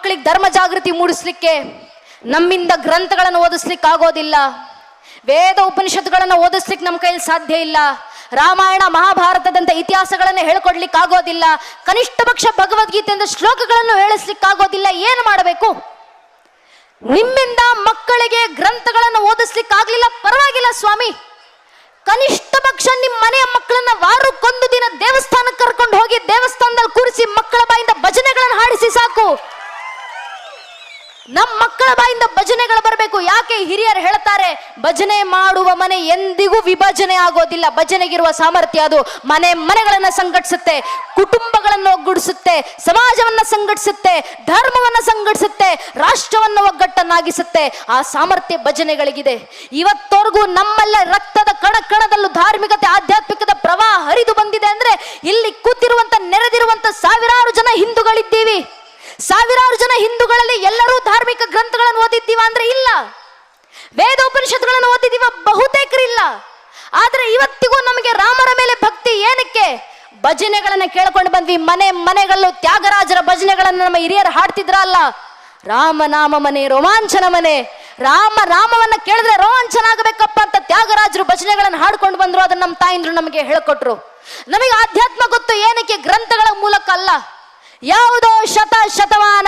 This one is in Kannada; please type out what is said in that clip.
ಮಕ್ಕಳಿಗೆ ಧರ್ಮ ಜಾಗೃತಿ ಮೂಡಿಸ್ಲಿಕ್ಕೆ ನಮ್ಮಿಂದ ಗ್ರಂಥಗಳನ್ನು ಓದಿಸ್ಲಿಕ್ಕೆ ಆಗೋದಿಲ್ಲ, ವೇದ ಉಪನಿಷತ್ತುಗಳನ್ನು ಓದಿಸ್ಲಿಕ್ಕೆ ನಮ್ಮ ಕೈಯಲ್ಲಿ ಸಾಧ್ಯ ಇಲ್ಲ, ರಾಮಾಯಣ ಮಹಾಭಾರತದಂತ ಇತಿಹಾಸಗಳನ್ನು ಹೇಳ್ಕೊಡ್ಲಿಕ್ಕೆ ಆಗೋದಿಲ್ಲ, ಕನಿಷ್ಠ ಪಕ್ಷ ಭಗವದ್ಗೀತೆಯಿಂದ ಶ್ಲೋಕಗಳನ್ನು ಹೇಳಿಸ್ಲಿಕ್ಕೆ ಆಗೋದಿಲ್ಲ. ಏನು ಮಾಡಬೇಕು? ನಿಮ್ಮಿಂದ ಮಕ್ಕಳಿಗೆ ಗ್ರಂಥಗಳನ್ನು ಓದಿಸ್ಲಿಕ್ಕೆ ಆಗ್ಲಿಲ್ಲ, ಪರವಾಗಿಲ್ಲ ಸ್ವಾಮಿ, ಕನಿಷ್ಠ ಪಕ್ಷ ನಿಮ್ಮ ಮನೆಯ ಮಕ್ಕಳನ್ನ ವಾರಕ್ಕೊಂದು ದಿನ ದೇವಸ್ಥಾನಕ್ಕೆ ಕರ್ಕೊಂಡು ಹೋಗಿ ದೇವಸ್ಥಾನದಲ್ಲಿ ಕೂರಿಸಿ ಮಕ್ಕಳ ಬಾಯಿಂದ ಭಜನೆಗಳನ್ನು ಹಾಡಿಸಿ ಸಾಕು. ನಮ್ಮ ಮಕ್ಕಳ ಬಾಯಿಂದ ಭಜನೆಗಳು ಬರಬೇಕು. ಯಾಕೆ ಹಿರಿಯರು ಹೇಳ್ತಾರೆ, ಭಜನೆ ಮಾಡುವ ಮನೆ ಎಂದಿಗೂ ವಿಭಜನೆ ಆಗೋದಿಲ್ಲ. ಭಜನೆಗಿರುವ ಸಾಮರ್ಥ್ಯ ಅದು ಮನೆಗಳನ್ನ ಸಂಘಟಿಸುತ್ತೆ, ಕುಟುಂಬಗಳನ್ನು ಒಗ್ಗೂಡಿಸುತ್ತೆ, ಸಮಾಜವನ್ನ ಸಂಘಟಿಸುತ್ತೆ, ಧರ್ಮವನ್ನ ಸಂಘಟಿಸುತ್ತೆ, ರಾಷ್ಟ್ರವನ್ನು ಒಗ್ಗಟ್ಟನ್ನಾಗಿಸುತ್ತೆ. ಆ ಸಾಮರ್ಥ್ಯ ಭಜನೆಗಳಿಗಿದೆ. ಇವತ್ತವರೆಗೂ ನಮ್ಮಲ್ಲ ರಕ್ತದ ಕಣ ಕಣದಲ್ಲೂ ಧಾರ್ಮಿಕತೆ ಆಧ್ಯಾತ್ಮಿಕದ ಪ್ರವಾಹ ಹರಿದು ಬಂದಿದೆ ಅಂದ್ರೆ ಇಲ್ಲಿ ಕೂತಿರುವಂತ ನೆರೆದಿರುವಂತ ಸಾವಿರಾರು ಜನ ಹಿಂದೂಗಳಿದ್ದೀವಿ. ಸಾವಿರಾರು ಜನ ಹಿಂದೂಗಳಲ್ಲಿ ಎಲ್ಲರೂ ಧಾರ್ಮಿಕ ಗ್ರಂಥಗಳನ್ನು ಓದಿದ್ದೀವ ಅಂದ್ರೆ ಇಲ್ಲ. ವೇದ ಉಪನಿಷತ್ತುಗಳನ್ನು ಓದಿದ್ದೀವ ಬಹುತೇಕರಿಲ್ಲ. ಆದ್ರೆ ಇವತ್ತಿಗೂ ನಮಗೆ ರಾಮರ ಮೇಲೆ ಭಕ್ತಿ ಏನಕ್ಕೆ? ಭಜನೆಗಳನ್ನ ಕೇಳ್ಕೊಂಡು ಬಂದ್ವಿ. ಮನೆಗಳಲ್ಲೂ ತ್ಯಾಗರಾಜರ ಭಜನೆಗಳನ್ನ ನಮ್ಮ ಹಿರಿಯರು ಹಾಡ್ತಿದ್ರಲ್ಲ, ರಾಮನಾಮ ಮನೆ ರೋಮಾಂಚನ ಮನೆ, ರಾಮವನ್ನ ಕೇಳಿದ್ರೆ ರೋಮಾಂಚನ ಆಗಬೇಕಪ್ಪ ಅಂತ ತ್ಯಾಗರಾಜರು ಭಜನೆಗಳನ್ನು ಹಾಡ್ಕೊಂಡು ಬಂದ್ರು. ಅದನ್ನ ನಮ್ಮ ತಾಯಿಂದ್ರು ನಮಗೆ ಹೇಳ್ಕೊಟ್ರು. ನಮಗೆ ಆಧ್ಯಾತ್ಮ ಗೊತ್ತು ಏನಕ್ಕೆ? ಗ್ರಂಥಗಳ ಮೂಲಕ ಅಲ್ಲ. ಯಾವುದೋ ಶತಮಾನ